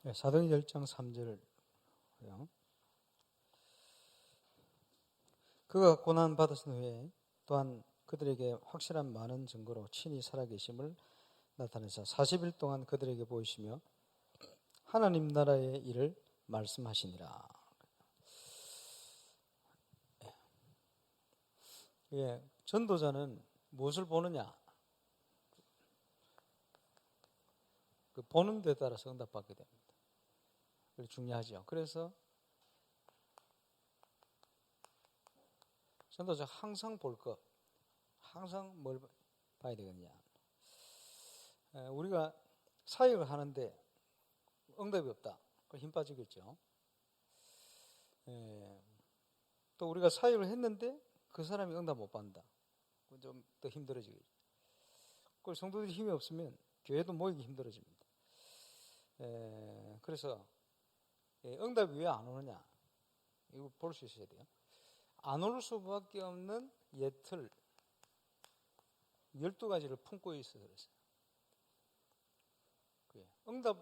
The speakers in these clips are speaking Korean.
네, 사도행 10장 3절요. 그가 고난 받으신 후에 또한 그들에게 확실한 많은 증거로 친히 살아계심을 나타내사 40일 동안 그들에게 보이시며 하나님 나라의 일을 말씀하시니라. 예, 전도자는 무엇을 보느냐? 그 보는 데 따라서 응답받게 됩니다. 중요하죠. 그래서 전도자 항상 볼 것, 항상 뭘 봐야 되겠냐? 우리가 사역을 하는데 응답이 없다. 힘 빠지겠죠. 또 우리가 사역을 했는데 그 사람이 응답 못 받는다. 좀 더 힘들어지겠죠. 그 성도들이 힘이 없으면 교회도 모이기 힘들어집니다. 그래서 응답이 왜 안 오느냐? 이거 볼 수 있어야 돼요. 안 올 수밖에 없는 예틀 12가지를 품고 있어서 그랬어요. 응답,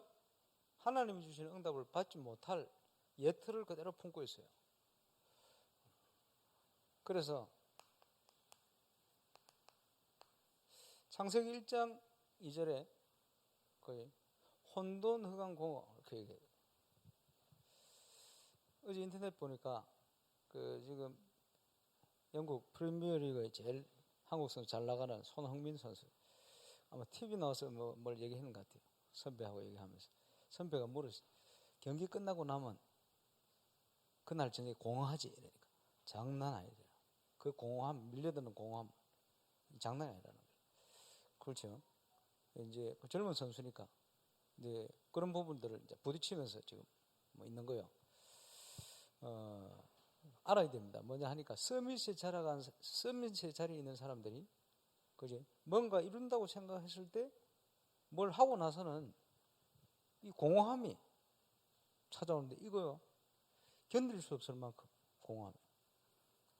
하나님이 주시는 응답을 받지 못할 예틀을 그대로 품고 있어요. 그래서 창세기 1장 2절에 거의 혼돈, 흑암, 공허 이렇게 얘기해요. 어제 인터넷 보니까 지금 영국 프리미어리그의 제일 한국 선수 잘 나가는 손흥민 선수 아마 TV 나와서 뭘 얘기하는 것 같아요. 선배하고 얘기하면서 선배가 물었어요. 경기 끝나고 나면 그날 저녁에 공허하지 이러니까 장난 아니래요. 그 공허함, 밀려드는 공허함 장난이 아니라는 거예요. 그렇죠. 이제 젊은 선수니까 이제 그런 부분들을 이제 부딪히면서 지금 있는 거예요. 알아야 됩니다. 뭐냐 하니까 서밋에 자리에 있는 사람들이 그지 뭔가 이룬다고 생각했을 때 뭘 하고 나서는 이 공허함이 찾아오는데 이거요 견딜 수 없을 만큼 공허함.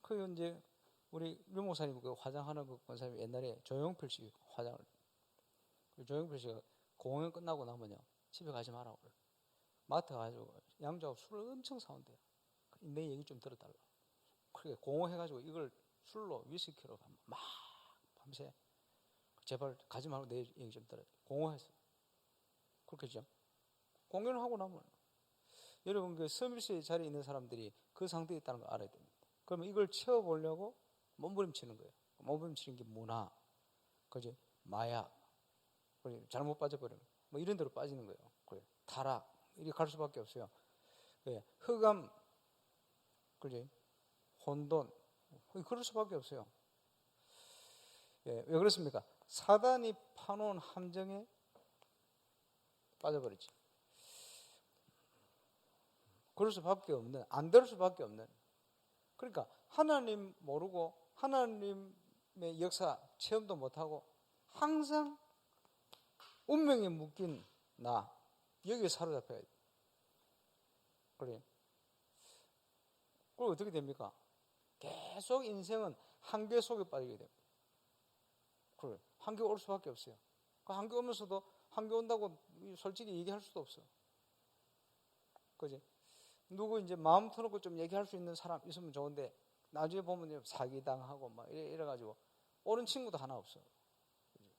그 이제 우리 류목사님 그 화장하는 그 권사님 옛날에 조용필 씨 화장을 조용필 씨가 공연 끝나고 나면요 집에 가지 마라 그래. 마트 가지고 양주하고 술을 엄청 사온대요. 내 얘기 좀 들어달라. 그렇게 공허해가지고 이걸 술로 위스키로 막 밤새 제발 가지 말고 내 얘기 좀 들어줘. 공허해서 그렇겠죠. 공연을 하고 나면 여러분 그 서밋의 자리에 있는 사람들이 그 상태에 있다는 걸 알아야 됩니다. 그러면 이걸 채워보려고 몸부림치는 거예요. 몸부림치는 게 문화, 그지 마약, 잘못 빠져버리면 뭐 이런 데로 빠지는 거예요. 그래. 타락 이렇게 갈 수밖에 없어요. 흑암, 그지 혼돈, 그럴 수밖에 없어요. 왜 그렇습니까? 사단이 파놓은 함정에 빠져버리지. 그럴 수밖에 없는, 안 될 수밖에 없는. 그러니까 하나님 모르고 하나님의 역사 체험도 못하고 항상 운명에 묶인 나 여기에 사로잡혀야 돼. 그래. 그럼 어떻게 됩니까? 계속 인생은 한계 속에 빠지게 됩니다. 그래. 한계 올 수밖에 없어요. 그 한계 오면서도 한계 온다고 솔직히 얘기할 수도 없어. 그지? 누구 이제 마음 터놓고 좀 얘기할 수 있는 사람 있으면 좋은데 나중에 보면 사기당하고 막 이래가지고 옳은 친구도 하나 없어. 그지?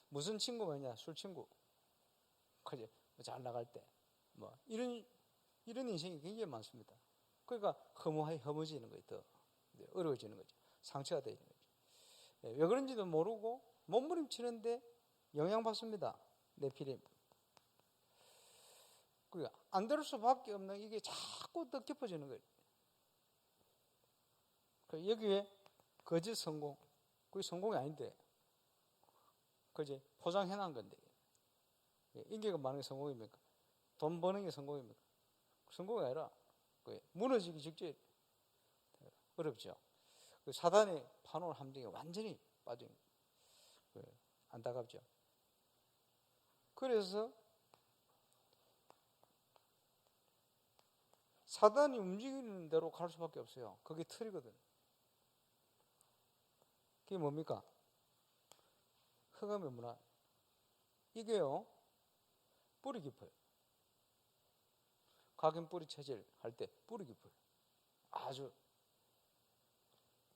무슨 친구냐? 술 친구. 그지? 잘 나갈 때. 뭐 이런 인생이 굉장히 많습니다. 그러니까 허무해지는 거예요. 더 어려워지는 거죠. 상처가 되는 거죠. 왜 그런지도 모르고 몸부림치는데 영향받습니다. 내피림. 그러니까 안 될 수밖에 없는 이게 자꾸 더 깊어지는 거예요. 여기에 거짓 성공, 그게 성공이 아닌데, 그지 포장해놓은 건데, 인기가 많은 게 성공입니까? 돈 버는 게 성공입니까? 성공이 아니라 무너지기 직전 어렵죠. 사단의 파놓은 함정에 완전히 빠진 안타깝죠. 그래서 사단이 움직이는 대로 갈 수밖에 없어요. 그게 틀이거든. 그게 뭡니까? 흑암의 문화. 이게요 뿌리 깊어요. 각인 뿌리 체질 할 때 뿌리 깊어요. 아주.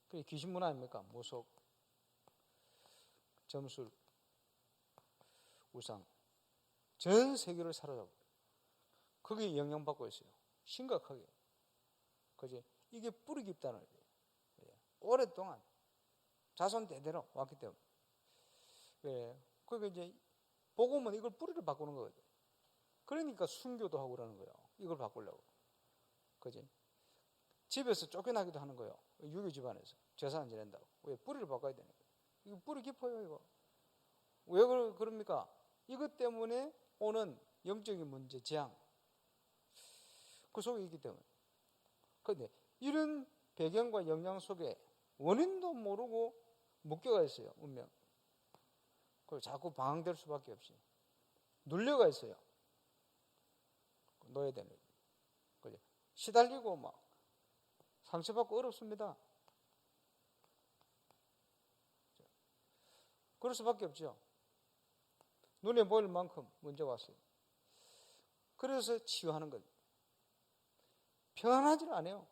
그게 귀신문 아닙니까? 무속, 점술, 우상. 전 세계를 사로잡고 거기에 영향받고 있어요. 심각하게. 그지? 이게 뿌리 깊다는 거예요. 오랫동안 자손 대대로 왔기 때문에. 그러니까 이제 복음은 이걸 뿌리를 바꾸는 거거든요. 그러니까 순교도 하고 그러는 거예요. 이걸 바꾸려고. 그지? 집에서 쫓겨나기도 하는 거예요. 유교 집안에서. 제사 안 지낸다고. 왜? 뿌리를 바꿔야 되는 거예요. 이거 뿌리 깊어요, 이거. 왜 그럽니까? 이것 때문에 오는 영적인 문제, 재앙. 그 속에 있기 때문에. 그런데 이런 배경과 영향 속에 원인도 모르고 묶여가 있어요, 운명. 그리고 자꾸 방황될 수밖에 없이. 눌려가 있어요. 놓아야 되는 거죠. 시달리고 막 상처받고 어렵습니다. 그럴 수밖에 없죠. 눈에 보일 만큼 문제가 왔어요. 그래서 치유하는 거예요. 평안하지는 않아요.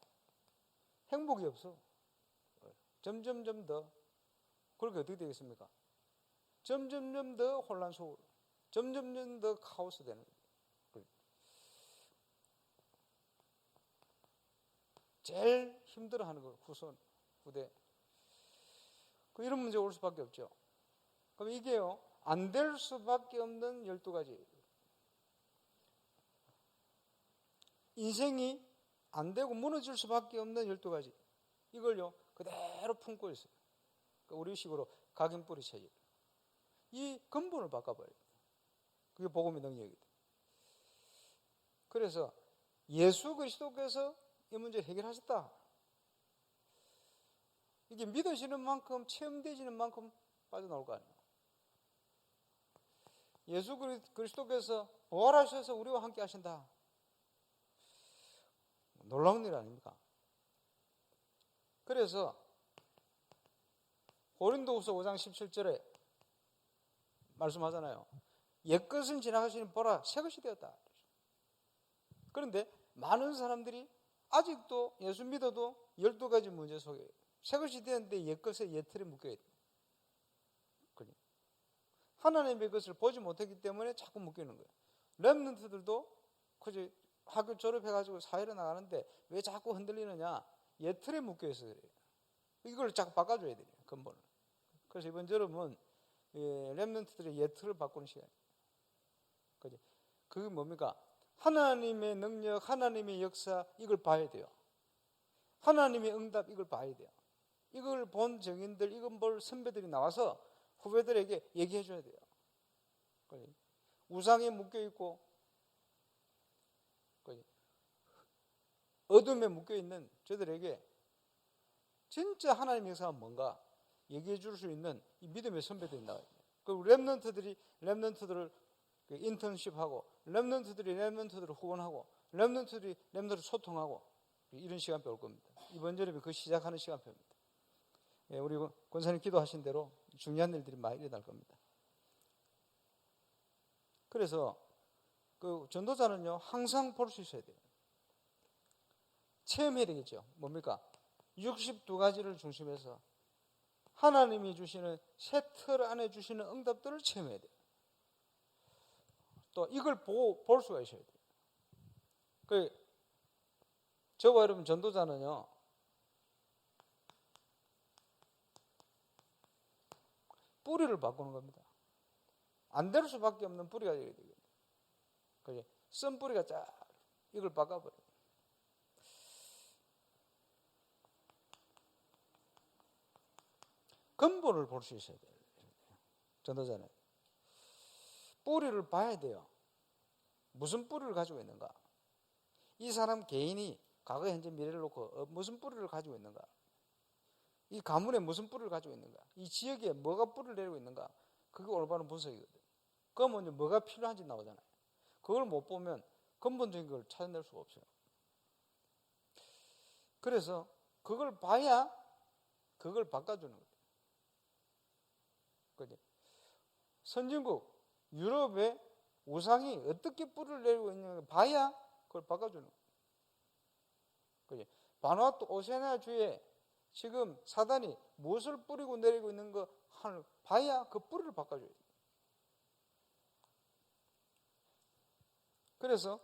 행복이 없어. 점점점 더. 그렇게 어떻게 되겠습니까? 점점점 더 혼란 속으로, 점점점 더 카오스 되는 거예요. 제일 힘들어하는 거 후손, 후대. 이런 문제가 올 수밖에 없죠. 그럼 이게요, 안 될 수밖에 없는 12가지. 인생이 안 되고 무너질 수밖에 없는 12가지. 이걸요, 그대로 품고 있어요. 우리식으로 각인뿌리 체질. 이 근본을 바꿔버려요. 그게 복음의 능력이다. 그래서 예수 그리스도께서 이 문제를 해결하셨다. 이게 믿어지는 만큼, 체험되지는 만큼 빠져나올 거 아니에요. 예수 그리스도께서 부활하셔서 우리와 함께 하신다. 놀라운 일 아닙니까? 그래서 고린도후서 5장 17절에 말씀하잖아요. 옛것은 지나가시니 보라 새것이 되었다. 그런데 많은 사람들이 아직도 예수 믿어도 12가지 문제 속에 새것이 되었는데 옛것에 옛틀에 묶여있다. 하나님의 것을 보지 못했기 때문에 자꾸 묶이는 거예요. 렘넌트들도 그저 학교 졸업해가지고 사회로 나가는데 왜 자꾸 흔들리느냐? 옛틀에 묶여있어서 그래요. 이걸 자꾸 바꿔줘야 돼요, 근본을. 그래서 이번 여름은 렘넌트들의 옛틀을 바꾸는 시간이에요. 그죠? 그게 뭡니까? 하나님의 능력, 하나님의 역사, 이걸 봐야 돼요. 하나님의 응답, 이걸 봐야 돼요. 이걸 본 정인들, 이걸 볼 선배들이 나와서 후배들에게 얘기해 줘야 돼요. 그죠? 우상에 묶여있고, 그죠? 어둠에 묶여있는 저들에게 진짜 하나님의 역사가 뭔가 얘기해 줄 수 있는 이 믿음의 선배들이 나와요. 그리고 렘넌트들을 인턴십하고, 렘넌트들을 후원하고, 렘넌트들을 소통하고, 이런 시간표 올 겁니다. 이번 여름에 그 시작하는 시간표입니다. 우리 권사님 기도하신 대로 중요한 일들이 많이 일어날 겁니다. 그래서 그 전도자는요, 항상 볼 수 있어야 돼요. 체험해야 되겠죠. 뭡니까? 62가지를 중심해서 하나님이 주시는 새 틀 안에 주시는 응답들을 체험해야 돼요. 또 이걸 볼 수가 있어야 돼요. 저와 여러분 전도자는요, 뿌리를 바꾸는 겁니다. 안 될 수밖에 없는 뿌리가 되어야 되거든요. 그죠? 쓴 뿌리가 쫙 이걸 바꿔버려요. 근본을 볼 수 있어야 돼요. 전도자는 뿌리를 봐야 돼요. 무슨 뿌리를 가지고 있는가? 이 사람 개인이 과거, 현재, 미래를 놓고 무슨 뿌리를 가지고 있는가? 이 가문에 무슨 뿌리를 가지고 있는가? 이 지역에 뭐가 뿌리를 내리고 있는가? 그게 올바른 분석이거든요. 그러면 이제 뭐가 필요한지 나오잖아요. 그걸 못 보면 근본적인 걸 찾아낼 수가 없어요. 그래서 그걸 봐야 그걸 바꿔주는 거예요. 그죠? 선진국, 유럽의 우상이 어떻게 뿌리를 내리고 있는가 봐야 그걸 바꿔주는 거예요. 그지? 바누아투 오세아니아주에 지금 사단이 무엇을 뿌리고 내리고 있는 거 하는 봐야 그 뿌리를 바꿔줘야 돼요. 그래서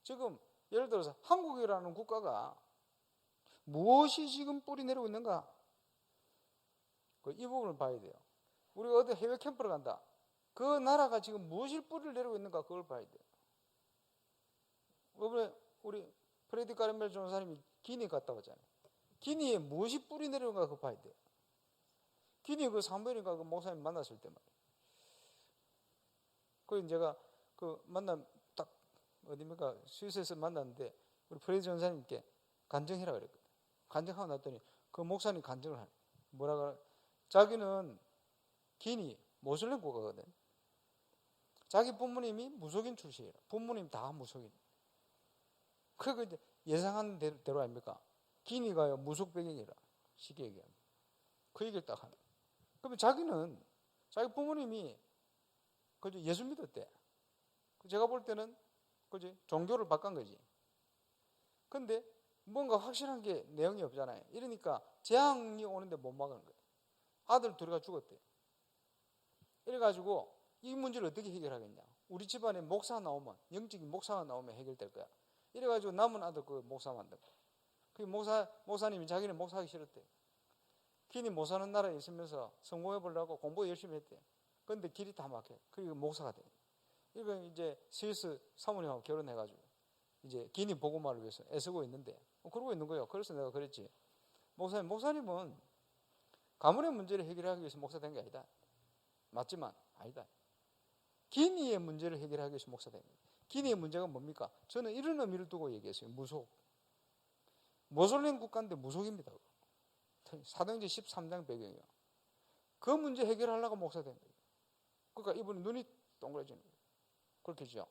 지금 예를 들어서 한국이라는 국가가 무엇이 지금 뿌리 내리고 있는가? 이 부분을 봐야 돼요. 우리가 어디 해외 캠프를 간다. 그 나라가 지금 무엇이 뿌리를 내리고 있는가? 그걸 봐야 돼요. 이번에 우리 프레디 카르멜 전사님이 기니 갔다 왔잖아요. 기니에 무엇이 뿌리 내리는가 그거 봐야 돼요. 기니 그 사무엘인가 그 목사님 만났을 때 말이에요. 그 제가 그 만남 딱 어디입니까? 스위스에서 만났는데 우리 프레디 전사님께 간증해라 그랬거든. 간증하고 났더니 그 목사님 간증을 하네. 뭐라고? 자기는 기니 모슬렘 국가거든. 자기 부모님이 무속인 출신이라. 부모님 다 무속인. 그거 이제 예상하는 대로 아닙니까? 기니가요 무속 배경이라. 쉽게 얘기하면. 그 얘기를 딱 하네. 그러면 자기는 자기 부모님이 그저 예수 믿었대. 제가 볼 때는 그지 종교를 바꾼 거지. 근데 뭔가 확실한 게 내용이 없잖아요. 이러니까 재앙이 오는데 못 막는 거예요. 아들 둘이가 죽었대. 이래가지고 이 문제를 어떻게 해결하겠냐. 우리 집안에 목사 나오면 영적인 목사가 나오면 해결될 거야. 이래가지고 남은 아들 그 목사 만든 거야. 그 목사님이 자기는 목사하기 싫었대. 기니 못 사는 나라에 있으면서 성공해 보려고 공부 열심히 했대. 그런데 길이 다 막혀. 그리고 목사가 돼. 이거 이제 스위스 사모님하고 결혼해가지고 이제 기니 복음화를 위해서 애쓰고 있는데 그러고 있는 거예요. 그래서 내가 그랬지. 목사님은 가문의 문제를 해결하기 위해서 목사 된 게 아니다. 맞지만 아니다. 기니의 문제를 해결하기 위해서 목사 된 거예요. 기니의 문제가 뭡니까? 저는 이런 의미를 두고 얘기했어요. 무속. 모슬렘 국가인데 무속입니다. 사도행전 13장 배경이요. 그 문제 해결하려고 목사 된 거예요. 그러니까 이분이 눈이 동그래지는 거예요. 그렇겠죠?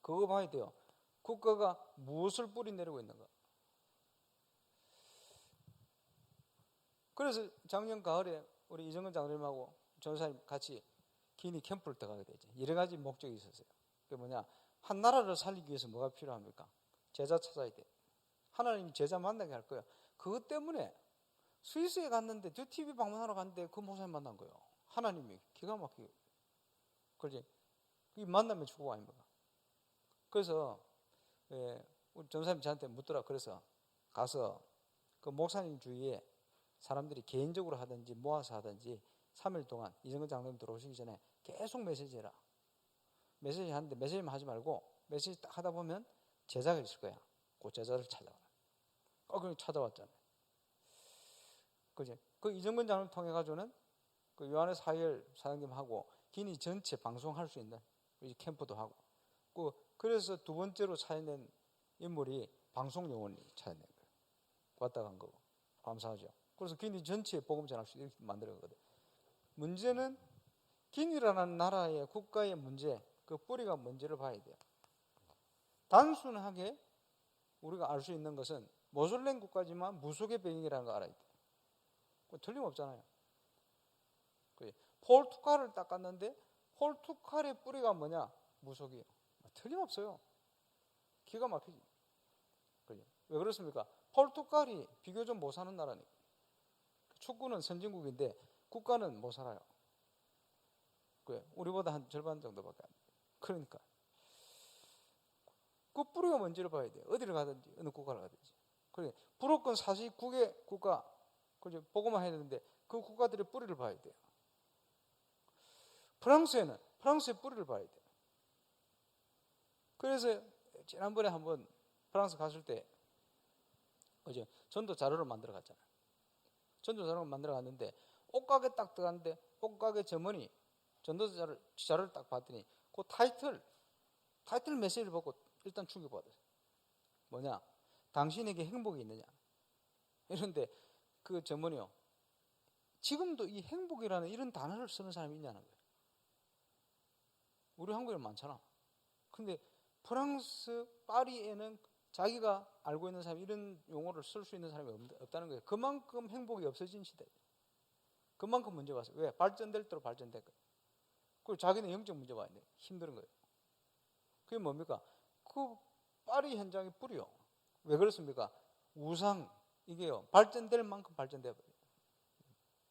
그거 봐야 돼요. 국가가 무엇을 뿌리 내리고 있는가. 그래서 작년 가을에 우리 이정근 장로님하고 전사님 같이 기니 캠프를 들어가게 되죠. 여러 가지 목적이 있었어요. 그게 뭐냐? 한 나라를 살리기 위해서 뭐가 필요합니까? 제자 찾아야 돼. 하나님이 제자 만나게 할 거예요. 그것 때문에 스위스에 갔는데 듀티비 방문하러 갔는데 그 목사님 만난 거예요. 하나님이 기가 막히게. 그렇지? 이 만나면 축복 아닙니까? 그래서 우리 전사님 저한테 묻더라. 그래서 가서 그 목사님 주위에 사람들이 개인적으로 하든지 모아서 하든지 3일 동안 이정근 장로님 들어오시기 전에 계속 메시지 해라. 메시지 하는데 메시지만 하지 말고 메시지 딱 하다 보면 제자가 있을 거야. 그 제자를 찾아와라. 그럼 찾아왔잖아요. 그지? 그 이정근 장로님 통해 가지고는 그 요한의 사열 사장님하고 기니 전체 방송할 수 있는 캠프도 하고 그래서 두 번째로 찾아낸 인물이 방송 요원이 찾아낸 거예요. 왔다 간 거고. 감사하죠. 그래서 기니 전체에 복음 전할 수 있게 만들었거든. 문제는 기니라는 나라의 국가의 문제, 그 뿌리가 뭔지를 봐야 돼요. 단순하게 우리가 알 수 있는 것은 모슬렘 국가지만 무속의 배경이라는 거 알아야 돼요. 틀림없잖아요. 포르투갈을 닦았는데 포르투갈의 뿌리가 뭐냐? 무속이에요. 틀림없어요. 기가 막히지. 왜 그렇습니까? 포르투갈이 비교적 못 사는 나라니까. 축구는 선진국인데 국가는 못 살아요. 우리보다 한 절반 정도밖에 안 돼요. 그러니까 그 뿌리가 뭔지를 봐야 돼요. 어디를 가든지 어느 국가를 가든지. 불호권 49개 국가 보고만 해야 되는데 그 국가들의 뿌리를 봐야 돼요. 프랑스에는 프랑스의 뿌리를 봐야 돼요. 그래서 지난번에 한번 프랑스 갔을 때 전도 자료를 만들어 갔잖아요. 전도 자료를 만들어 갔는데 옷가게 딱 들어갔는데 옷가게 점원이 전도 자료를 딱 봤더니 그 타이틀 메시지를 보고 일단 충격받았어요. 뭐냐? 당신에게 행복이 있느냐? 이런데 그 점원이요. 지금도 이 행복이라는 이런 단어를 쓰는 사람이 있냐는 거예요. 우리 한국에는 많잖아. 근데 프랑스 파리에는 자기가 알고 있는 사람이 이런 용어를 쓸 수 있는 사람이 없다는 거예요. 그만큼 행복이 없어진 시대예요. 그만큼 문제가 왔어요. 왜? 발전될 대로 발전될 거예요. 그리고 자기는 영적 문제가 있네. 힘든 거예요. 그게 뭡니까? 그 파리 현장의 뿌리요. 왜 그렇습니까? 우상, 이게요. 발전될 만큼 발전돼 버려요.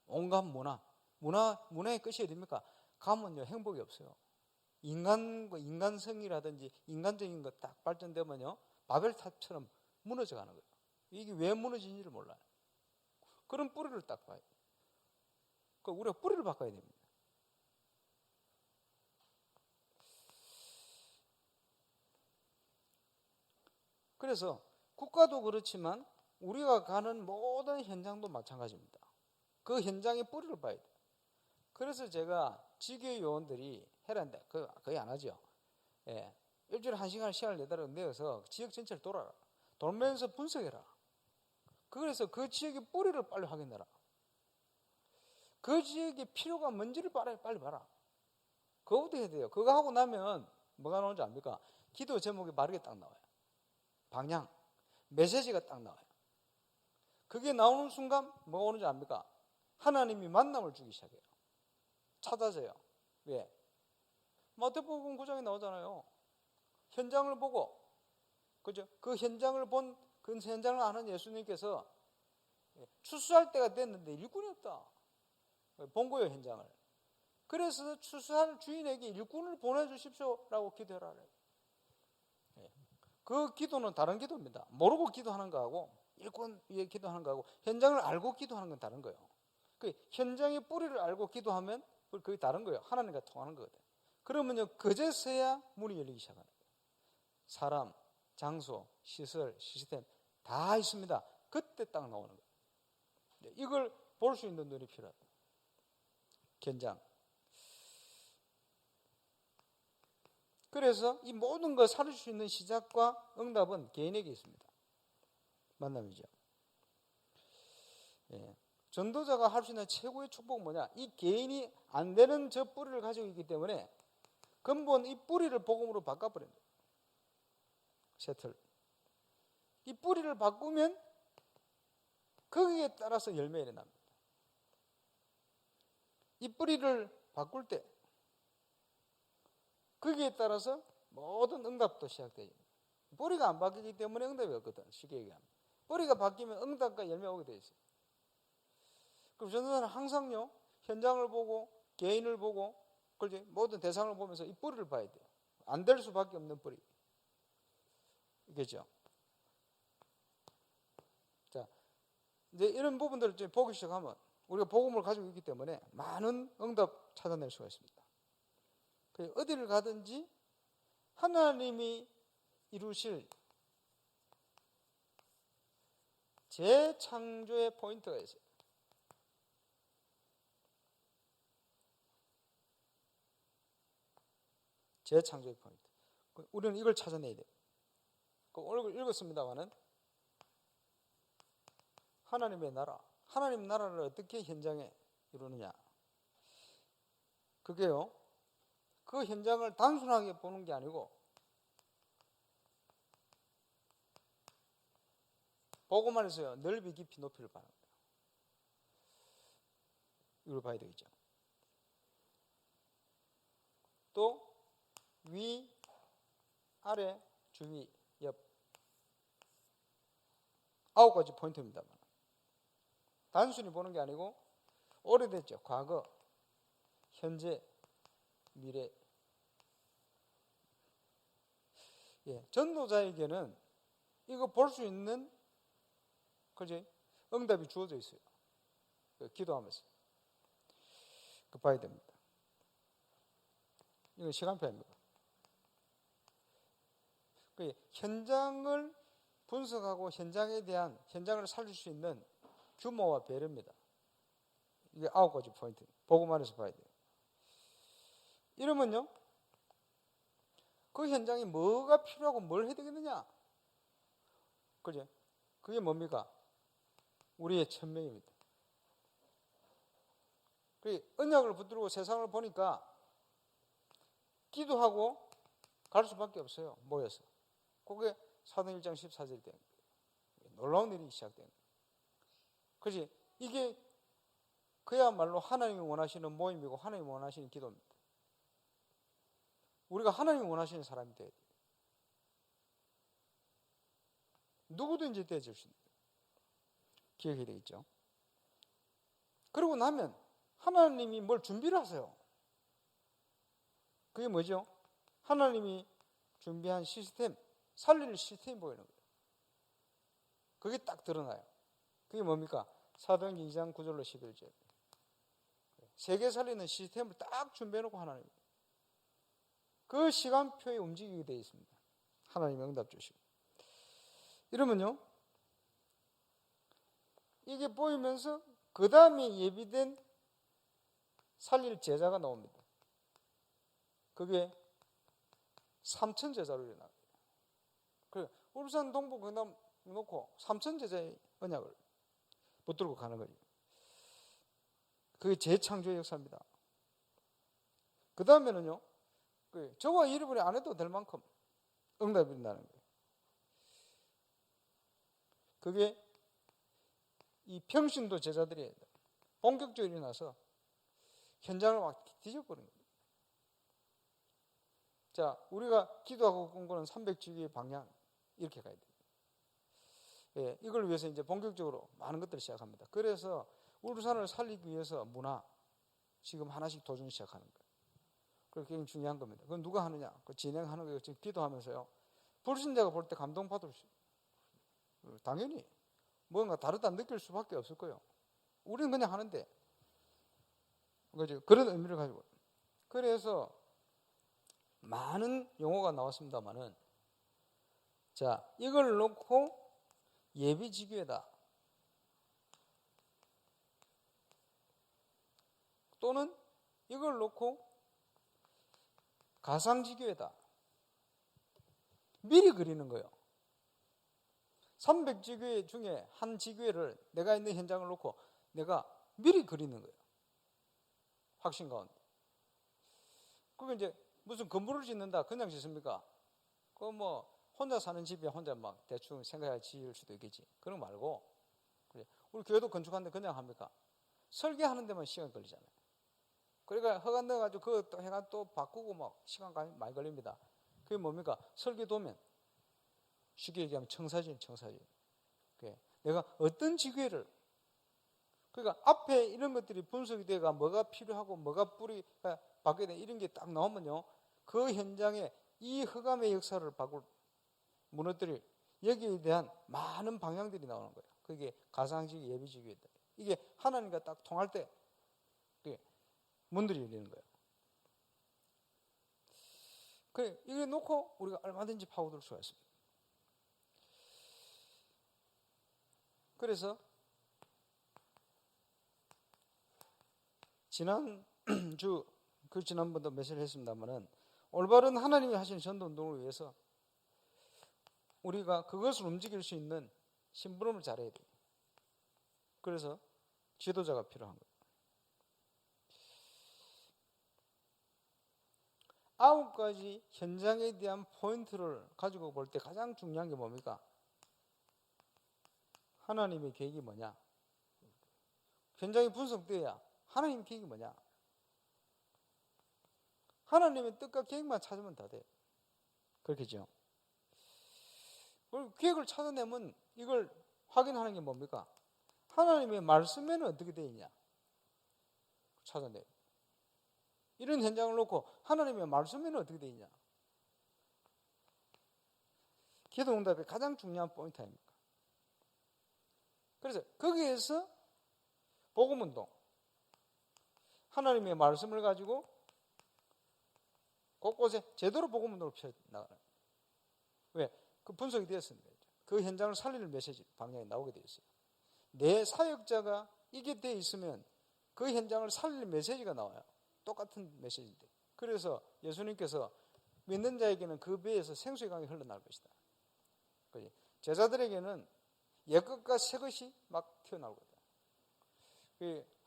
온갖 문화의 끝이 어딥니까? 가면요, 행복이 없어요. 인간성이라든지 인간적인 거 딱 발전되면요, 바벨탑처럼 무너져 가는 거예요. 이게 왜 무너지는지를 몰라요. 그런 뿌리를 딱 봐요. 그러니까 우리가 뿌리를 바꿔야 됩니다. 그래서 국가도 그렇지만 우리가 가는 모든 현장도 마찬가지입니다. 그 현장의 뿌리를 봐야 돼요. 그래서 제가 지교 요원들이 해란데 거의 안 하죠. 예. 일주일에 1시간 시간을 내서 지역 전체를 돌아라. 돌면서 분석해라. 그래서 그 지역의 뿌리를 빨리 확인해라. 그 지역의 필요가 뭔지를 빨리 봐라. 그거부터 해야 돼요. 그거 하고 나면 뭐가 나오는지 압니까? 기도 제목이 바르게 딱 나와요. 방향, 메시지가 딱 나와요. 그게 나오는 순간 뭐가 오는지 압니까? 하나님이 만남을 주기 시작해요. 찾아져요. 왜? 마태복음 9장에 나오잖아요. 현장을 보고, 그죠? 그 현장을 그 현장을 아는 예수님께서 추수할 때가 됐는데 일꾼이 없다. 본 거예요, 현장을. 그래서 추수할 주인에게 일꾼을 보내주십시오라고 기도해라. 그 기도는 다른 기도입니다. 모르고 기도하는 거하고 일꾼 위해 기도하는 거하고 현장을 알고 기도하는 건 다른 거예요. 그 현장의 뿌리를 알고 기도하면 그게 다른 거예요. 하나님과 통하는 거거든요. 그러면요, 그제서야 문이 열리기 시작하는 거예요. 사람, 장소, 시설, 시스템 다 있습니다. 그때 딱 나오는 거예요. 이걸 볼 수 있는 눈이 필요하다. 현장. 그래서 이 모든 걸 살릴 수 있는 시작과 응답은 개인에게 있습니다. 만남이죠. 예. 전도자가 할 수 있는 최고의 축복은 뭐냐? 이 개인이 안 되는 저 뿌리를 가지고 있기 때문에 근본 이 뿌리를 복음으로 바꿔버려요. 셔틀. 이 뿌리를 바꾸면 거기에 따라서 열매가 일어납니다. 이 뿌리를 바꿀 때 거기에 따라서 모든 응답도 시작되죠. 뿌리가 안 바뀌기 때문에 응답이 없거든. 쉽게 얘기하면. 뿌리가 바뀌면 응답과 열매가 오게 돼 있어요. 그럼 전도사는 항상요, 현장을 보고 개인을 보고 그렇지? 모든 대상을 보면서 이 뿌리를 봐야 돼요. 안 될 수밖에 없는 뿌리. 이겠죠. 자, 이제 이런 부분들을 좀 보기 시작하면 우리가 복음을 가지고 있기 때문에 많은 응답 찾아낼 수가 있습니다. 어디를 가든지 하나님이 이루실 재창조의 포인트가 있어요. 재창조의 포인트. 우리는 이걸 찾아내야 돼요. 오늘 읽었습니다마는 하나님의 나라, 하나님 나라를 어떻게 현장에 이루느냐. 그게요, 그 현장을 단순하게 보는 게 아니고 보고만 해서요, 넓이 깊이 높이를 봐는 거예요. 이걸 봐야 되겠죠. 또 위, 아래, 주위, 옆 9가지 포인트입니다만 단순히 보는 게 아니고 오래됐죠. 과거, 현재, 미래. 예, 전도자에게는 이거 볼 수 있는 그지? 응답이 주어져 있어요. 기도하면서. 그 봐야 됩니다. 이건 시간표입니다. 현장을 분석하고 현장을 살릴 수 있는 규모와 배려입니다. 이게 9가지 포인트. 보고만 해서 봐야 돼요. 이러면요, 그 현장에 뭐가 필요하고 뭘 해야 되겠느냐? 그죠? 그게 뭡니까? 우리의 천명입니다. 언약을 붙들고 세상을 보니까 기도하고 갈 수밖에 없어요. 모여서. 그게 사도행 1장 14절 때 놀라운 일이 시작된 거예요. 그렇지? 이게 그야말로 하나님이 원하시는 모임이고 하나님이 원하시는 기도입니다. 우리가 하나님이 원하시는 사람이 돼야 돼. 누구든지 되어질 수 있는 거예요. 기억해야 되겠죠. 그러고 나면 하나님이 뭘 준비를 하세요. 그게 뭐죠? 하나님이 준비한 시스템, 살릴 시스템이 보이는 거예요. 그게 딱 드러나요. 그게 뭡니까? 사도행전 2장 9절로 11절. 세계 살리는 시스템을 딱 준비해놓고 하나님 그 시간표에 움직이게 되어 있습니다. 하나님이 응답 주시고. 이러면요, 이게 보이면서 그 다음에 예비된 살릴 제자가 나옵니다. 그게 3천 제자로 일어나요. 그래, 울산 동부 그다음 놓고 3천 제자의 언약을 붙들고 가는 거죠. 그게 재창조의 역사입니다. 그 다음에는요, 저와 여러분이 안 해도 될 만큼 응답이 된다는 거예요. 그게 이 평신도 제자들이 본격적으로 일어나서 현장을 막 뒤져버린 거예요. 자, 우리가 기도하고 꿈꾸는 300주기의 방향, 이렇게 가야 돼요. 예, 이걸 위해서 이제 본격적으로 많은 것들을 시작합니다. 그래서 울산을 살리기 위해서 문화, 지금 하나씩 도전 시작하는 거예요. 그게 굉장히 중요한 겁니다. 그건 누가 하느냐? 그 진행하는 거예요. 지금 기도하면서요. 불신자가 볼 때 감동받을 수, 당연히 뭔가 다르다 느낄 수밖에 없을 거예요. 우리는 그냥 하는데, 그죠? 그런 의미를 가지고. 그래서 많은 용어가 나왔습니다만은, 자, 이걸 놓고 예비지교회다. 또는 이걸 놓고 가상지교회다. 미리 그리는 거예요. 300지교회 중에 한 지교회를 내가 있는 현장을 놓고 내가 미리 그리는 거예요. 확신 가운데. 그게 이제 무슨 건물을 짓는다 그냥 짓습니까? 그 뭐 혼자 사는 집에 혼자 막 대충 생각해 지을 수도 있겠지. 그런 거 말고, 그래, 우리 교회도 건축하는데 그냥 합니까? 설계하는 데만 시간 걸리잖아요. 그러니까 허간 넣어가지고 그거 또 해가 또 바꾸고 막 시간 많이 걸립니다. 그게 뭡니까? 설계도면, 쉽게 얘기하면 청사진. 그래, 내가 어떤 지교회를, 그러니까 앞에 이런 것들이 분석이 돼가 뭐가 필요하고 뭐가 뿌리가 바뀌어야 돼 이런 게 딱 나오면요, 그 현장에 이 흑암의 역사를 바꿀 무너뜨릴 여기에 대한 많은 방향들이 나오는 거예요. 그게 가상지기, 예비지기다. 이게 하나님과 딱 통할 때 문들이 열리는 거예요. 그래, 이걸 놓고 우리가 얼마든지 파고들 수가 있습니다. 그래서 지난번도 메시지를 했습니다만은, 올바른 하나님이 하시는 전도 운동을 위해서 우리가 그것을 움직일 수 있는 심부름을 잘해야 돼요. 그래서 지도자가 필요한 거예요. 9가지 현장에 대한 포인트를 가지고 볼 때 가장 중요한 게 뭡니까? 하나님의 계획이 뭐냐? 현장이 분석돼야 하나님의 계획이 뭐냐? 하나님의 뜻과 계획만 찾으면 다 돼. 그렇겠죠? 계획을 찾아내면 이걸 확인하는 게 뭡니까? 하나님의 말씀에는 어떻게 되어 있냐? 찾아내요. 이런 현장을 놓고 하나님의 말씀에는 어떻게 되어 있냐? 기도응답의 가장 중요한 포인트 아닙니까? 그래서 거기에서 복음운동, 하나님의 말씀을 가지고 곳곳에 제대로 복음운동을 펴나가는. 왜? 그 분석이 되었습니다. 그 현장을 살리는 메시지 방향이 나오게 되어 있어요. 내 사역자가 이게 되어 있으면 그 현장을 살리는 메시지가 나와요. 똑같은 메시지인데. 그래서 예수님께서 믿는 자에게는 그 배에서 생수의 강이 흘러나올 것이다. 제자들에게는 옛것과 새것이 막 튀어나올 거다.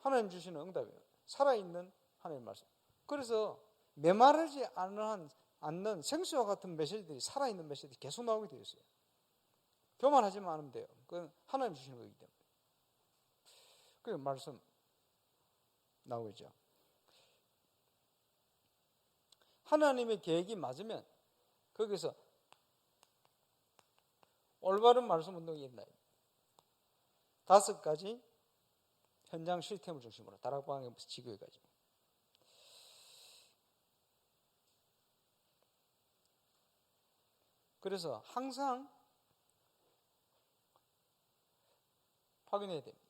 하나님 주시는 응답이에요. 살아있는 하나님의 말씀. 그래서 메마르지 않는 생수와 같은 메시지들이, 살아있는 메시지들이 계속 나오게 되어 있어요. 교만하지만 않으면 돼요. 그건 하나님 주시는 거기 때문에. 그 말씀 나오겠죠. 하나님의 계획이 맞으면 거기서 올바른 말씀 운동이 일어나요. 5가지 현장 시스템을 중심으로 다락방에부터 지구에까지. 그래서 항상 확인해야 됩니다.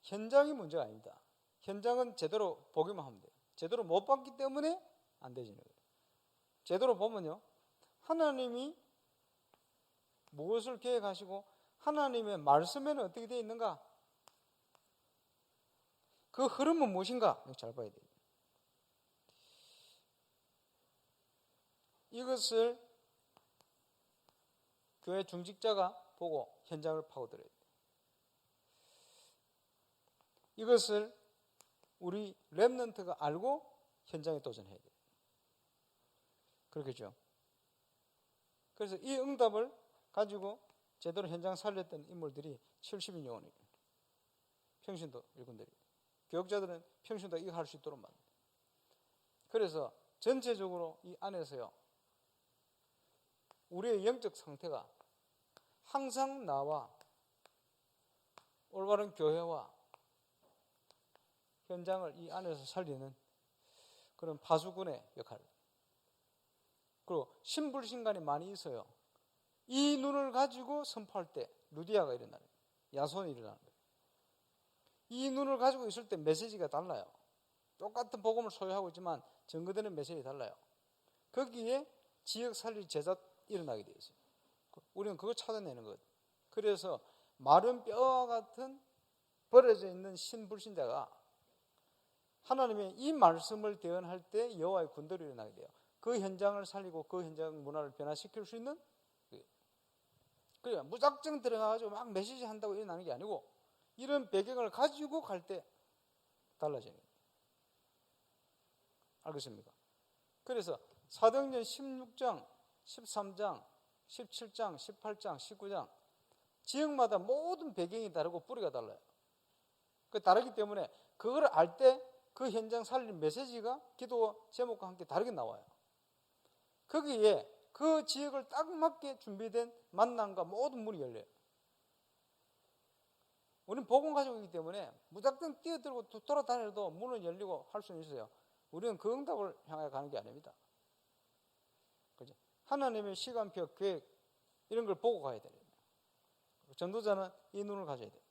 현장이 문제가 아닙니다. 현장은 제대로 보기만 하면 돼요. 제대로 못 봤기 때문에 안 되지는 거예요. 제대로 보면요, 하나님이 무엇을 계획하시고 하나님의 말씀에는 어떻게 되어 있는가? 그 흐름은 무엇인가? 잘 봐야 돼요. 이것을 교회 중직자가 보고 현장을 파고들어야 돼요. 이것을 우리 렘넌트가 알고 현장에 도전해야 돼요. 그렇겠죠? 그래서 이 응답을 가지고 제대로 현장 살렸던 인물들이 70인 요원이에요. 평신도 일꾼들이. 교역자들은 평신도 이거 할 수 있도록 만든. 그래서 전체적으로 이 안에서요, 우리의 영적 상태가 항상 나와 올바른 교회와 현장을 이 안에서 살리는 그런 파수꾼의 역할. 그리고 신불신간이 많이 있어요. 이 눈을 가지고 선포할 때 루디아가 일어나는 거예요. 야손이 일어나는 거예요. 이 눈을 가지고 있을 때 메시지가 달라요. 똑같은 복음을 소유하고 있지만 전거되는 메시지 달라요. 거기에 지역 살릴 제자 일어나게 되어 있어요. 우리는 그걸 찾아내는 거예요. 그래서 마른 뼈와 같은 버려져 있는 신불신자가 하나님의 이 말씀을 대언할 때 여호와의 군대로 일어나게 돼요. 그 현장을 살리고 그 현장 문화를 변화시킬 수 있는, 그러니까 무작정 들어가가지고 막 메시지 한다고 일어나는 게 아니고 이런 배경을 가지고 갈 때 달라지는 거예요. 알겠습니까? 그래서 사도행전 16장, 13장, 17장, 18장, 19장 지역마다 모든 배경이 다르고 뿌리가 달라요. 그 다르기 때문에 그걸 알 때 그 현장 살리는 메시지가 기도 제목과 함께 다르게 나와요. 거기에 그 지역을 딱 맞게 준비된 만남과 모든 문이 열려요. 우리는 복음 가지고 있기 때문에 무작정 뛰어들고 돌아다녀도 문은 열리고 할 수는 있어요. 우리는 그 응답을 향해 가는 게 아닙니다. 그죠? 하나님의 시간표, 계획 이런 걸 보고 가야 돼요. 전도자는 이 눈을 가져야 돼요.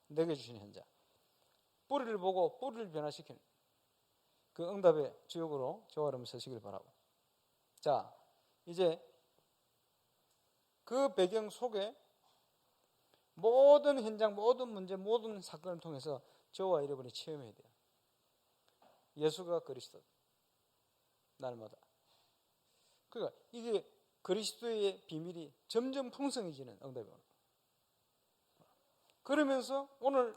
내게 주신 현장. 뿌리를 보고 뿌리를 변화시키는 그 응답의 주역으로 저와 여러분 서시길 바라고. 자, 이제 그 배경 속에 모든 현장, 모든 문제, 모든 사건을 통해서 저와 여러분이 체험해야 돼요. 예수가 그리스도, 날마다. 그러니까 이게 그리스도의 비밀이 점점 풍성해지는 응답이에요. 그러면서 오늘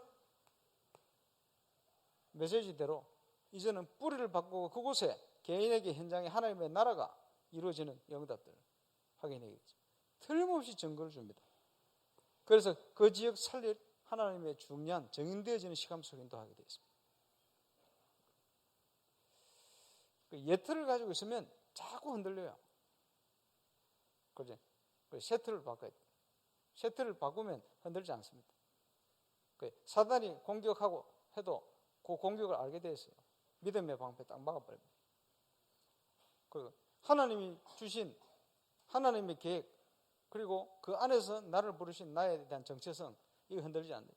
메시지대로 이제는 뿌리를 바꾸고 그곳에 개인에게 현장에 하나님의 나라가 이루어지는 응답들을 확인해야겠죠. 틀림없이 증거를 줍니다. 그래서 그 지역 살릴 하나님의 중요한 정인되어지는 시간 속에 인도하게 되어 있습니다. 예틀을 가지고 있으면 자꾸 흔들려요. 그죠? 셔틀을 바꿔야 돼요. 셔틀을 바꾸면 흔들지 않습니다. 사단이 공격하고 해도 그 공격을 알게 되어 있어요. 믿음의 방패 딱 막아버립니다. 그리고 하나님이 주신 하나님의 계획, 그리고 그 안에서 나를 부르신 나에 대한 정체성, 이거 흔들리지 않는다.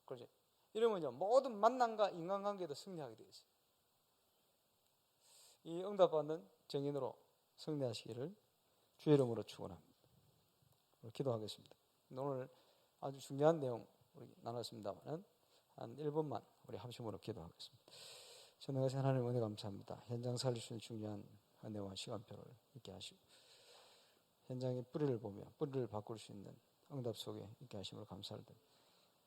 그렇지? 이러면요, 모든 만남과 인간관계도 승리하게 되어 있어요. 이 응답받는 정인으로 승리하시기를 주의 이름으로 축원합니다. 기도하겠습니다. 오늘 아주 중요한 내용 우리 나눴습니다만 한 1분만 우리 합심으로 기도하겠습니다. 전능하신 하나님 은혜 감사합니다. 현장 살릴 수 있는 중요한 은혜와 시간표를 있게 하시고 현장의 뿌리를 보며 뿌리를 바꿀 수 있는 응답 속에 있게 하심을 감사를 드립니다.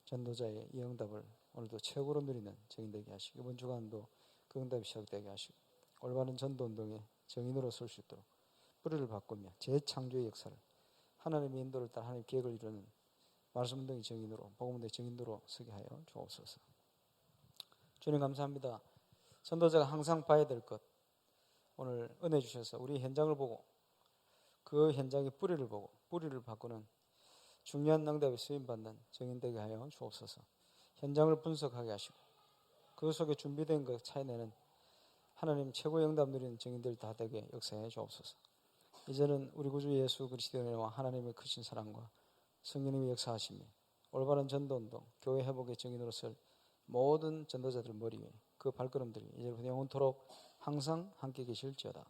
전도자의 이 응답을 오늘도 최고로 누리는 정인 되게 하시고 이번 주간도 그 응답이 시작되게 하시고 올바른 전도운동에 정인으로 설 수 있도록 뿌리를 바꾸며 재창조의 역사를 하나님의 인도를 따라 하나님의 계획을 이루는 말씀운동의 정인으로 복음운동의 정인으로 서게 하여 주옵소서. 주님 감사합니다. 전도자가 항상 봐야 될 것, 오늘 은혜 주셔서 우리 현장을 보고 그 현장의 뿌리를 보고 뿌리를 바꾸는 중요한 응답에 쓰임받는 증인되게 하여 주옵소서. 현장을 분석하게 하시고 그 속에 준비된 것 차이내는 하나님 최고의 응답 누리는 증인들 다 되게 역사해 주옵소서. 이제는 우리 구주 예수 그리스도와 하나님의 크신 사랑과 성령님의 역사하심이 올바른 전도운동, 교회 회복의 증인으로서 모든 전도자들 머리 위에 그 발걸음들이 이제부터 영원토록 항상 함께 계실지어다.